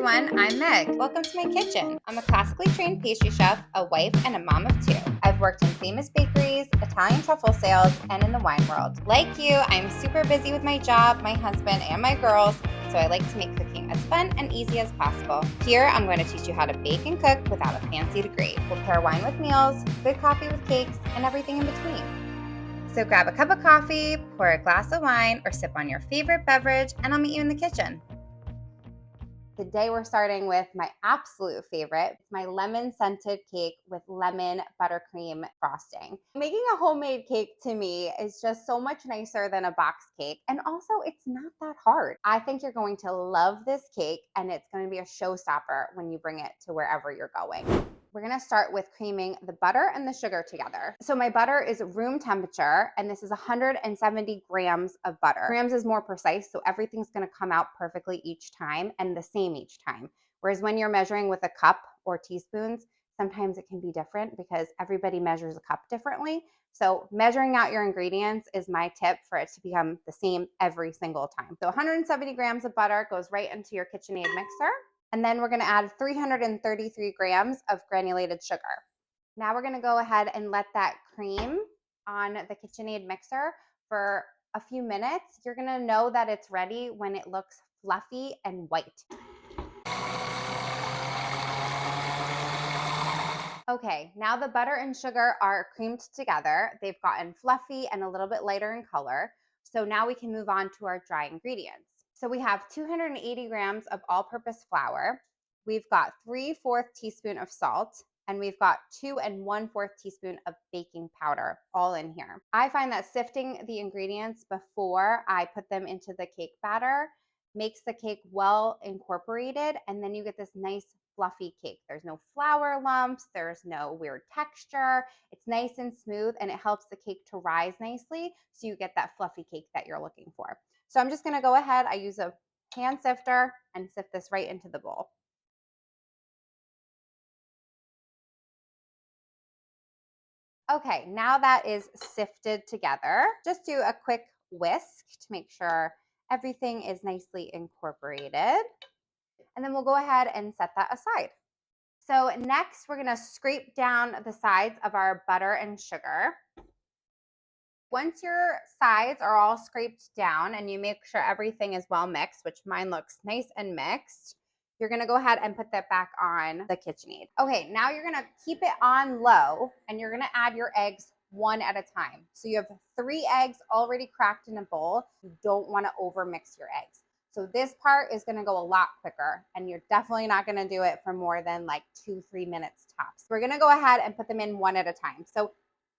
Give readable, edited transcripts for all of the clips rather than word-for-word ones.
everyone, I'm Meg. Welcome to my kitchen. I'm a classically trained pastry chef, a wife, and a mom of two. I've worked in famous bakeries, Italian truffle sales, and in the wine world. Like you, I'm super busy with my job, my husband, and my girls, so I like to make cooking as fun and easy as possible. Here, I'm going to teach you how to bake and cook without a fancy degree. We'll pair wine with meals, good coffee with cakes, and everything in between. So grab a cup of coffee, pour a glass of wine, or sip on your favorite beverage, and I'll meet you in the kitchen. Today we're starting with my absolute favorite. It's my lemon scented cake with lemon buttercream frosting. Making a homemade cake to me is just so much nicer than a box cake. And also it's not that hard. I think you're going to love this cake and it's going to be a showstopper when you bring it to wherever you're going. We're gonna start with creaming the butter and the sugar together. So my butter is room temperature, and this is 170 grams of butter. Grams is more precise, so everything's gonna come out perfectly each time and the same each time. Whereas when you're measuring with a cup or teaspoons, sometimes it can be different because everybody measures a cup differently. So measuring out your ingredients is my tip for it to become the same every single time. So 170 grams of butter goes right into your KitchenAid mixer. And then we're gonna add 333 grams of granulated sugar. Now we're gonna go ahead and let that cream on the KitchenAid mixer for a few minutes. You're gonna know that it's ready when it looks fluffy and white. Okay, now the butter and sugar are creamed together. They've gotten fluffy and a little bit lighter in color. So now we can move on to our dry ingredients. So we have 280 grams of all-purpose flour. We've got 3/4 teaspoon of salt, and we've got 2 1/4 teaspoon of baking powder all in here. I find that sifting the ingredients before I put them into the cake batter makes the cake well incorporated, and then you get this nice fluffy cake. There's no flour lumps, there's no weird texture. It's nice and smooth, and it helps the cake to rise nicely so you get that fluffy cake that you're looking for. So I'm just gonna go ahead, I use a hand sifter and sift this right into the bowl. Okay, now that is sifted together, just do a quick whisk to make sure everything is nicely incorporated. And then we'll go ahead and set that aside. So next, we're gonna scrape down the sides of our butter and sugar. Once your sides are all scraped down and you make sure everything is well mixed, which mine looks nice and mixed, you're gonna go ahead and put that back on the KitchenAid. Okay, now you're gonna keep it on low and you're gonna add your eggs one at a time. So you have 3 eggs already cracked in a bowl. You don't wanna overmix your eggs. So this part is gonna go a lot quicker and you're definitely not gonna do it for more than like 2-3 minutes tops. We're gonna go ahead and put them in one at a time. So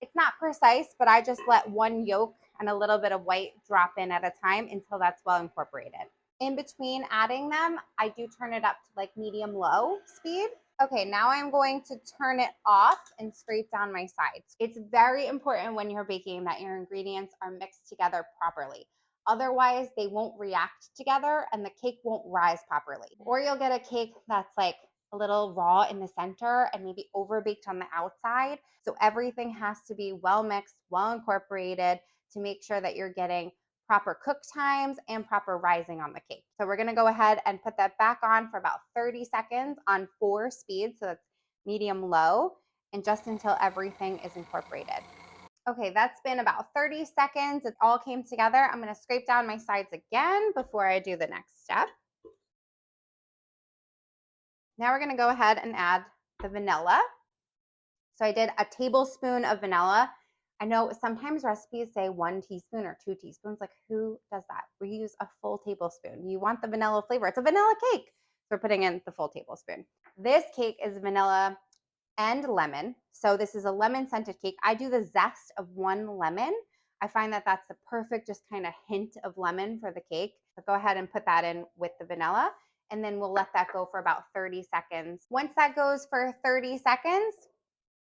it's not precise, but I just let one yolk and a little bit of white drop in at a time until that's well incorporated. In between adding them, I do turn it up to like medium-low speed. Okay, now I'm going to turn it off and scrape down my sides. It's very important when you're baking that your ingredients are mixed together properly. Otherwise, they won't react together and the cake won't rise properly. Or you'll get a cake that's like a little raw in the center and maybe overbaked on the outside. So everything has to be well mixed, well incorporated to make sure that you're getting proper cook times and proper rising on the cake. So we're gonna go ahead and put that back on for about 30 seconds on 4 speeds, so that's medium-low, and just until everything is incorporated. Okay, that's been about 30 seconds. It all came together. I'm gonna scrape down my sides again before I do the next step. Now we're gonna go ahead and add the vanilla. So I did a tablespoon of vanilla. I know sometimes recipes say 1 teaspoon or 2 teaspoons. Like, who does that? We use a full tablespoon. You want the vanilla flavor. It's a vanilla cake. So we're putting in the full tablespoon. This cake is vanilla and lemon. So this is a lemon scented cake. I do the zest of 1 lemon. I find that that's the perfect just kind of hint of lemon for the cake. So go ahead and put that in with the vanilla. And then we'll let that go for about 30 seconds. Once that goes for 30 seconds,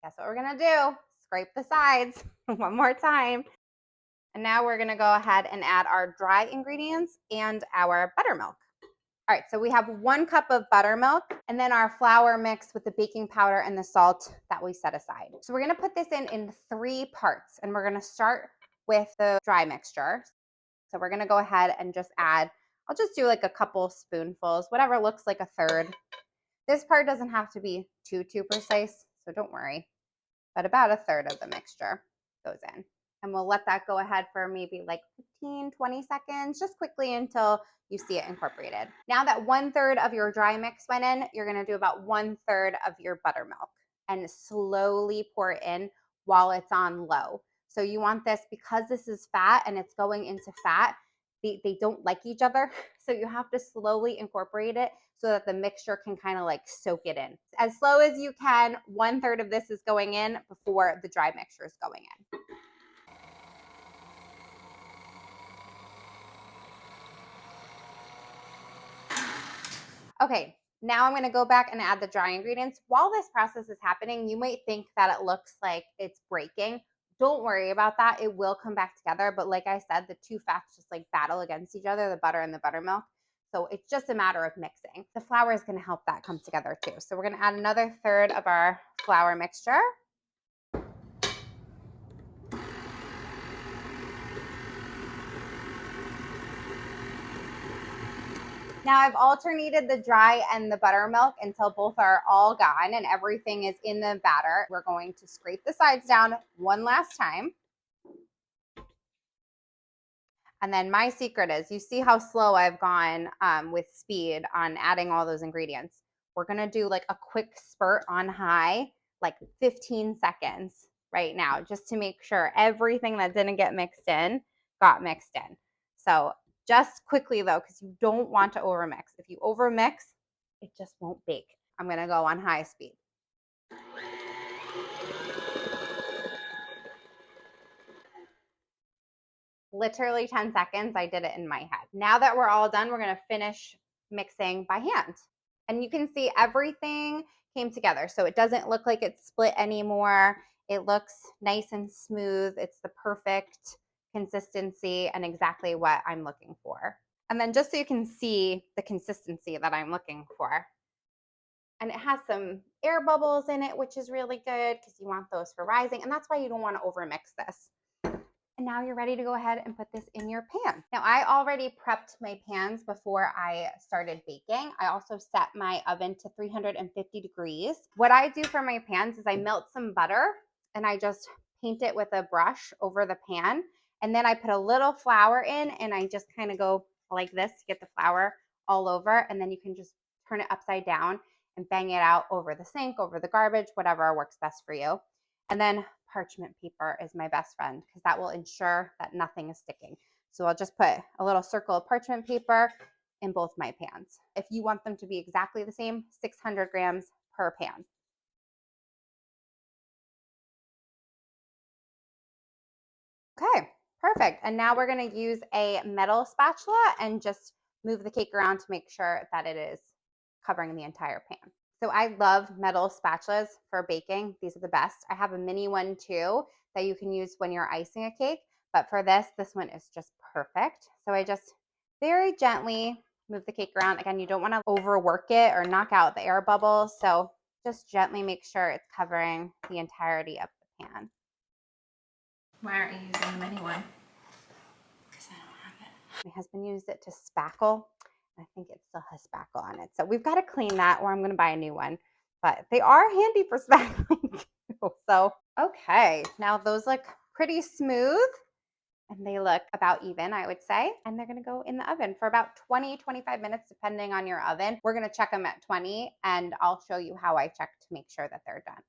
guess what we're gonna do? Scrape the sides one more time. And now we're gonna go ahead and add our dry ingredients and our buttermilk. All right, so we have 1 cup of buttermilk and then our flour mix with the baking powder and the salt that we set aside. So we're gonna put this in 3 parts and we're gonna start with the dry mixture. So we're gonna go ahead and just add, I'll just do like a couple spoonfuls, whatever looks like a third. This part doesn't have to be too precise, so don't worry. But about a third of the mixture goes in. And we'll let that go ahead for maybe like 15, 20 seconds, just quickly until you see it incorporated. Now that 1/3 of your dry mix went in, you're gonna do about 1/3 of your buttermilk and slowly pour it in while it's on low. So you want this, because this is fat and it's going into fat, they don't like each other. So you have to slowly incorporate it so that the mixture can kind of like soak it in. As slow as you can, 1/3 of this is going in before the dry mixture is going in. Okay, now I'm gonna go back and add the dry ingredients. While this process is happening, you might think that it looks like it's breaking. Don't worry about that. It will come back together. But like I said, the two fats just like battle against each other, the butter and the buttermilk. So it's just a matter of mixing. The flour is gonna help that come together too. So we're gonna add another third of our flour mixture. Now I've alternated the dry and the buttermilk until both are all gone and everything is in the batter. We're going to scrape the sides down one last time. And then my secret is, you see how slow I've gone with speed on adding all those ingredients. We're gonna do like a quick spurt on high, like 15 seconds right now, just to make sure everything that didn't get mixed in got mixed in. So just quickly though, because you don't want to overmix. If you overmix, it just won't bake. I'm gonna go on high speed. Literally 10 seconds, I did it in my head. Now that we're all done, we're gonna finish mixing by hand. And you can see everything came together. So it doesn't look like it's split anymore. It looks nice and smooth. It's the perfect consistency and exactly what I'm looking for. And then just so you can see the consistency that I'm looking for. And it has some air bubbles in it, which is really good because you want those for rising. And that's why you don't want to overmix this. And now you're ready to go ahead and put this in your pan. Now I already prepped my pans before I started baking. I also set my oven to 350 degrees. What I do for my pans is I melt some butter and I just paint it with a brush over the pan. And then I put a little flour in and I just kind of go like this to get the flour all over. And then you can just turn it upside down and bang it out over the sink, over the garbage, whatever works best for you. And then parchment paper is my best friend because that will ensure that nothing is sticking. So I'll just put a little circle of parchment paper in both my pans. If you want them to be exactly the same, 600 grams per pan. Okay, perfect. And now we're going to use a metal spatula and just move the cake around to make sure that it is covering the entire pan. So I love metal spatulas for baking. These are the best. I have a mini one too that you can use when you're icing a cake. But for this one is just perfect. So I just very gently move the cake around. Again, you don't want to overwork it or knock out the air bubbles. So just gently make sure it's covering the entirety of the pan. Why aren't you using the mini one? Because I don't have it. My husband used it to spackle. I think it still has spackle on it. So we've got to clean that or I'm going to buy a new one. But they are handy for spackling too. So, okay. Now those look pretty smooth and they look about even, I would say. And they're going to go in the oven for about 20, 25 minutes, depending on your oven. We're going to check them at 20 and I'll show you how I check to make sure that they're done.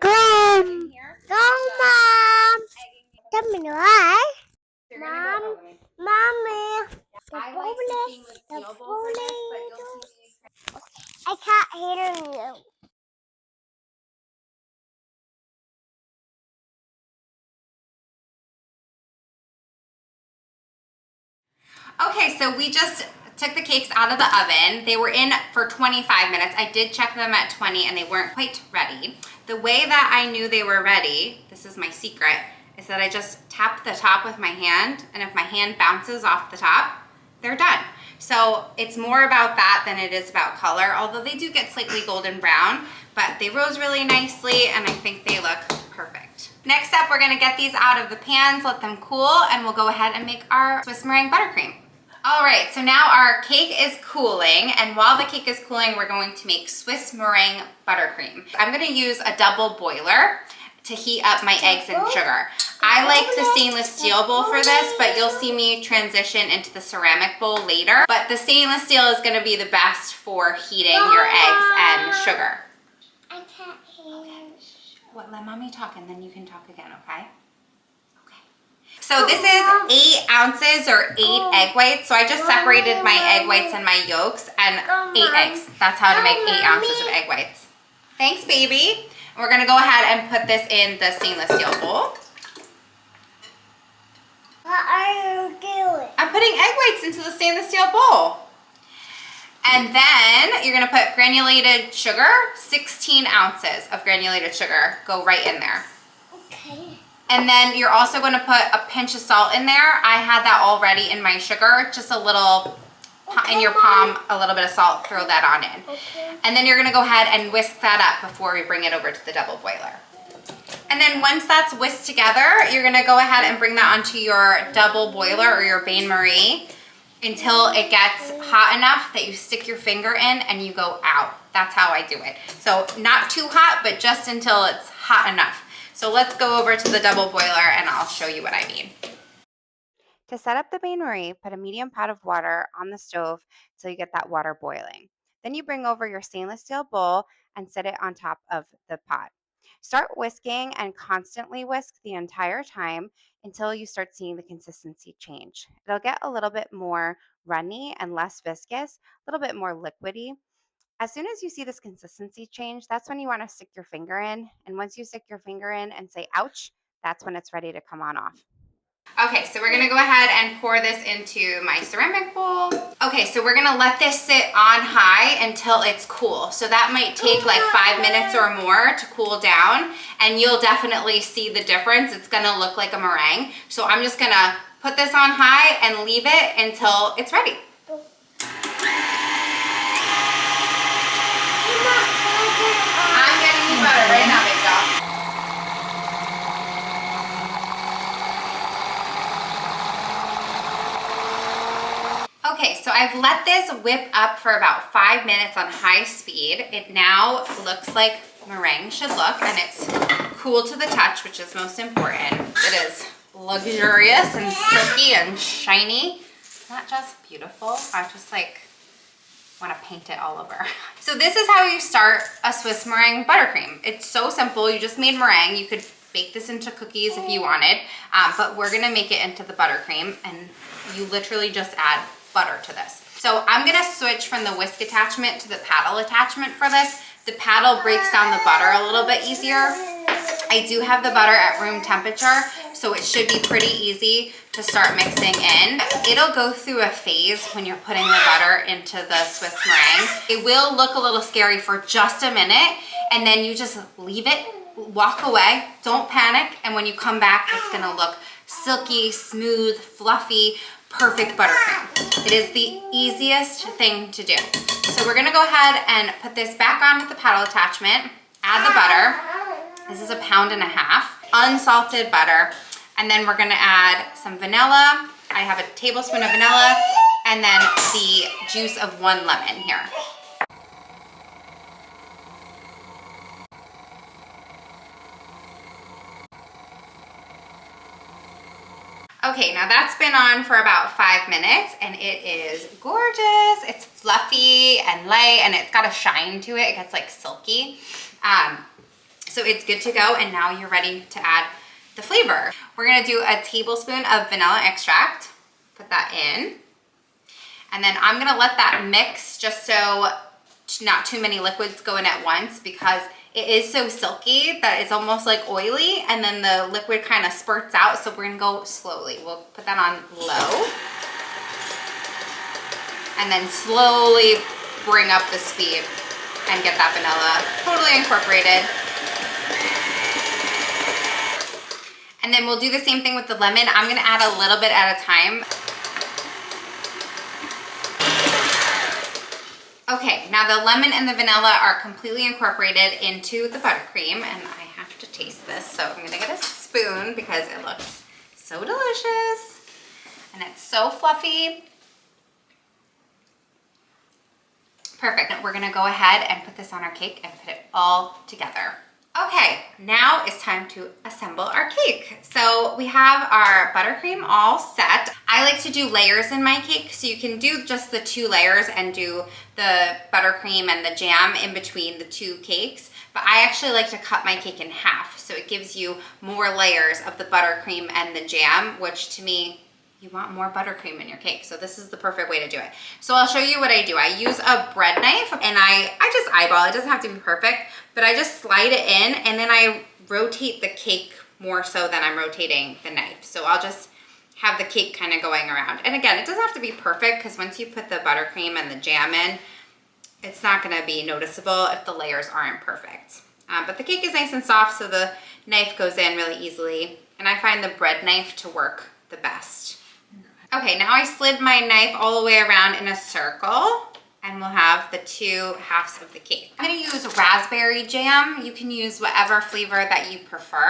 Crumb! Go, Mom! Tell me why. Mom, Mommy. I like cooking with steel bowls for this, but you'll see me. I can't hear you. Okay, so we just took the cakes out of the oven. They were in for 25 minutes. I did check them at 20 and they weren't quite ready. The way that I knew they were ready, this is my secret, is that I just tap the top with my hand, and if my hand bounces off the top, they're done. So it's more about that than it is about color, although they do get slightly golden brown, but they rose really nicely and I think they look perfect. Next up, we're gonna get these out of the pans, let them cool, and we'll go ahead and make our Swiss meringue buttercream. All right, so now our cake is cooling, and while the cake is cooling, we're going to make Swiss meringue buttercream. I'm gonna use a double boiler to heat up my eggs and sugar. I like the stainless steel bowl for this, but you'll see me transition into the ceramic bowl later. But the stainless steel is gonna be the best for heating your eggs and sugar. I can't hear. What, let mommy talk and then you can talk again, okay? So this is 8 ounces or 8 egg whites. So I just separated my egg whites and my yolks and 8 eggs. That's how to make 8 ounces of egg whites. Thanks, baby. We're gonna go ahead and put this in the stainless steel bowl. What are you doing? I'm putting egg whites into the stainless steel bowl. And then you're gonna put granulated sugar, 16 ounces of granulated sugar. Go right in there. Okay. And then you're also going to put a pinch of salt in there. I had that already in my sugar, just a little in your palm, a little bit of salt, throw that on in. Okay. And then you're going to go ahead and whisk that up before we bring it over to the double boiler. And then once that's whisked together, you're going to go ahead and bring that onto your double boiler or your bain-marie until it gets hot enough that you stick your finger in and you go out. That's how I do it. So not too hot, but just until it's hot enough. So let's go over to the double boiler and I'll show you what I mean. To set up the bain-marie, put a medium pot of water on the stove till you get that water boiling. Then you bring over your stainless steel bowl and set it on top of the pot. Start whisking and constantly whisk the entire time until you start seeing the consistency change. It'll get a little bit more runny and less viscous, a little bit more liquidy. As soon as you see this consistency change, that's when you want to stick your finger in. And once you stick your finger in and say, ouch, that's when it's ready to come on off. Okay, so we're gonna go ahead and pour this into my ceramic bowl. Okay, so we're gonna let this sit on high until it's cool. So that might take like 5 minutes or more to cool down, and you'll definitely see the difference. It's gonna look like a meringue. So I'm just gonna put this on high and leave it until it's ready. I'm getting you butter right now, big dog. Okay, so I've let this whip up for about 5 minutes on high speed. It now looks like meringue should look, and it's cool to the touch, which is most important. It is luxurious and silky and shiny. Isn't that just beautiful? I just like want to paint it all over. So this is how you start a Swiss meringue buttercream. It's so simple. You just made meringue. You could bake this into cookies if you wanted, but we're gonna make it into the buttercream, and you literally just add butter to this. So I'm gonna switch from the whisk attachment to the paddle attachment for this. The paddle breaks down the butter a little bit easier. I do have the butter at room temperature, so it should be pretty easy to start mixing in. It'll go through a phase when you're putting the butter into the Swiss meringue. It will look a little scary for just a minute, and then you just leave it, walk away, don't panic, and when you come back, it's gonna look silky, smooth, fluffy, perfect buttercream. It is the easiest thing to do. So we're gonna go ahead and put this back on with the paddle attachment, add the butter. This is 1.5 pounds, unsalted butter. And then we're gonna add some vanilla. I have a tablespoon of vanilla, and then the juice of 1 lemon here. Okay, now that's been on for about 5 minutes, and it is gorgeous. It's fluffy and light, and it's got a shine to it. It gets like silky. So it's good to go, and now you're ready to add the flavor. We're gonna do a tablespoon of vanilla extract. Put that in. And then I'm gonna let that mix just so not too many liquids go in at once, because it is so silky that it's almost like oily, and then the liquid kind of spurts out, so we're gonna go slowly. We'll put that on low. And then slowly bring up the speed and get that vanilla totally incorporated. And then we'll do the same thing with the lemon. I'm gonna add a little bit at a time. Okay, now the lemon and the vanilla are completely incorporated into the buttercream, and I have to taste this, so I'm gonna get a spoon because it looks so delicious and it's so fluffy. Perfect. We're gonna go ahead and put this on our cake and put it all together. Okay, now it's time to assemble our cake. So we have our buttercream all set. I like to do layers in my cake, so you can do just the 2 layers and do the buttercream and the jam in between the 2 cakes. But I actually like to cut my cake in half, so it gives you more layers of the buttercream and the jam, which to me, you want more buttercream in your cake. So this is the perfect way to do it. So I'll show you what I do. I use a bread knife and I just eyeball. It doesn't have to be perfect, but I just slide it in and then I rotate the cake more so than I'm rotating the knife. So I'll just have the cake kind of going around. And again, it doesn't have to be perfect because once you put the buttercream and the jam in, it's not gonna be noticeable if the layers aren't perfect. But the cake is nice and soft, so the knife goes in really easily. And I find the bread knife to work the best. Okay, now I slid my knife all the way around in a circle and we'll have the 2 halves of the cake. I'm gonna use raspberry jam. You can use whatever flavor that you prefer,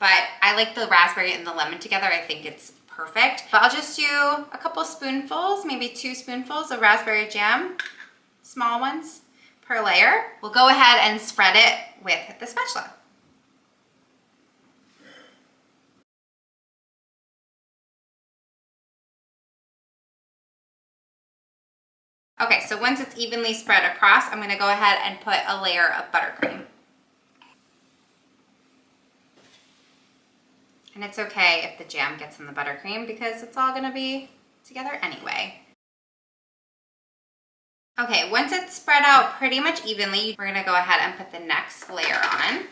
but I like the raspberry and the lemon together. I think it's perfect. But I'll just do a couple spoonfuls, maybe 2 spoonfuls of raspberry jam, small ones per layer. We'll go ahead and spread it with the spatula. Okay, so once it's evenly spread across, I'm gonna go ahead and put a layer of buttercream. And it's okay if the jam gets in the buttercream because it's all gonna be together anyway. Okay, once it's spread out pretty much evenly, we're gonna go ahead and put the next layer on.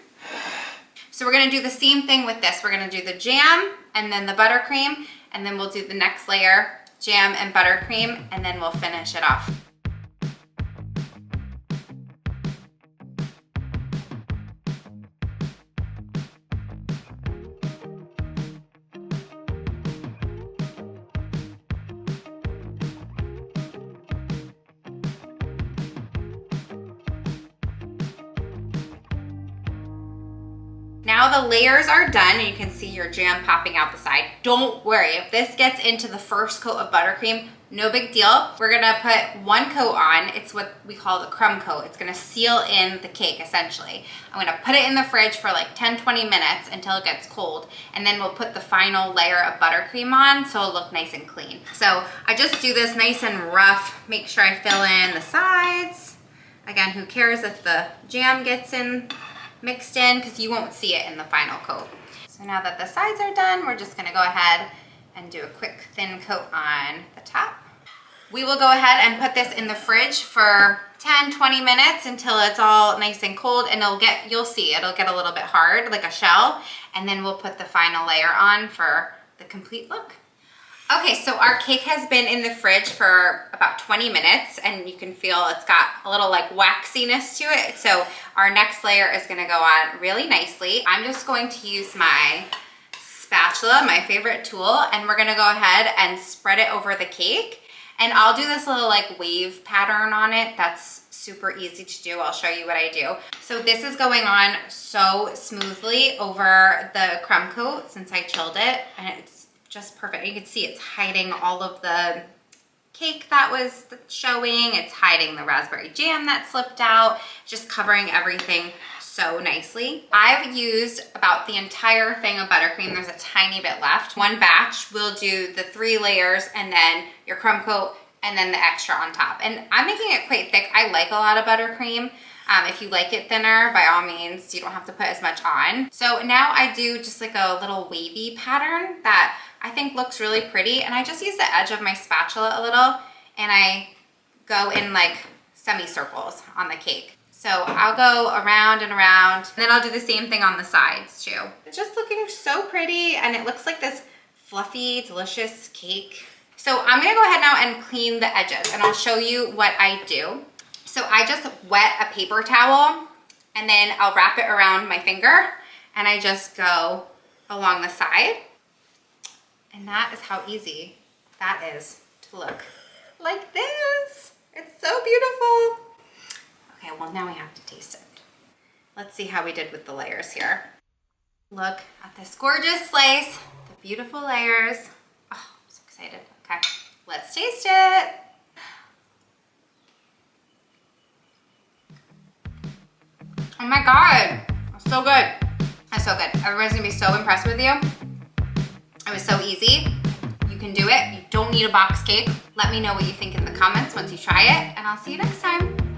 So we're gonna do the same thing with this. We're gonna do the jam and then the buttercream, and then we'll do the next layer, jam and buttercream, and then we'll finish it off. Now the layers are done and you can see your jam popping out the side. Don't worry, if this gets into the first coat of buttercream, no big deal. We're gonna put 1 coat on. It's what we call the crumb coat. It's gonna seal in the cake essentially. I'm gonna put it in the fridge for like 10-20 minutes until it gets cold, and then we'll put the final layer of buttercream on so it'll look nice and clean. So I just do this nice and rough, make sure I fill in the sides. Again, who cares if the jam gets in mixed in, because you won't see it in the final coat. So now that the sides are done, we're just gonna go ahead and do a quick thin coat on the top. We will go ahead and put this in the fridge for 10-20 minutes until it's all nice and cold, and you'll see it'll get a little bit hard like a shell, and then we'll put the final layer on for the complete look. Okay, so our cake has been in the fridge for about 20 minutes and you can feel it's got a little like waxiness to it. So our next layer is gonna go on really nicely. I'm just going to use my spatula, my favorite tool, and we're gonna go ahead and spread it over the cake. And I'll do this little like wave pattern on it. That's super easy to do. I'll show you what I do. So this is going on so smoothly over the crumb coat since I chilled it, and it's just perfect. You can see it's hiding all of the cake that was showing. It's hiding the raspberry jam that slipped out, just covering everything so nicely. I've used about the entire thing of buttercream. There's a tiny bit left. One batch, we'll do the 3 layers and then your crumb coat and then the extra on top. And I'm making it quite thick. I like a lot of buttercream. If you like it thinner, by all means, you don't have to put as much on. So now I do just like a little wavy pattern that I think looks really pretty, and I just use the edge of my spatula a little and I go in like semicircles on the cake. So I'll go around and around, and then I'll do the same thing on the sides too. It's just looking so pretty, and it looks like this fluffy, delicious cake. So I'm gonna go ahead now and clean the edges, and I'll show you what I do. So I just wet a paper towel, and then I'll wrap it around my finger, and I just go along the side. And that is how easy that is to look like this. It's so beautiful. Okay, well now we have to taste it. Let's see how we did with the layers here. Look at this gorgeous slice, the beautiful layers. Oh, I'm so excited. Okay, let's taste it. Oh my God, that's so good. That's so good. Everybody's gonna be so impressed with you. It was so easy. You can do it. You don't need a box cake. Let me know what you think in the comments once you try it, and I'll see you next time.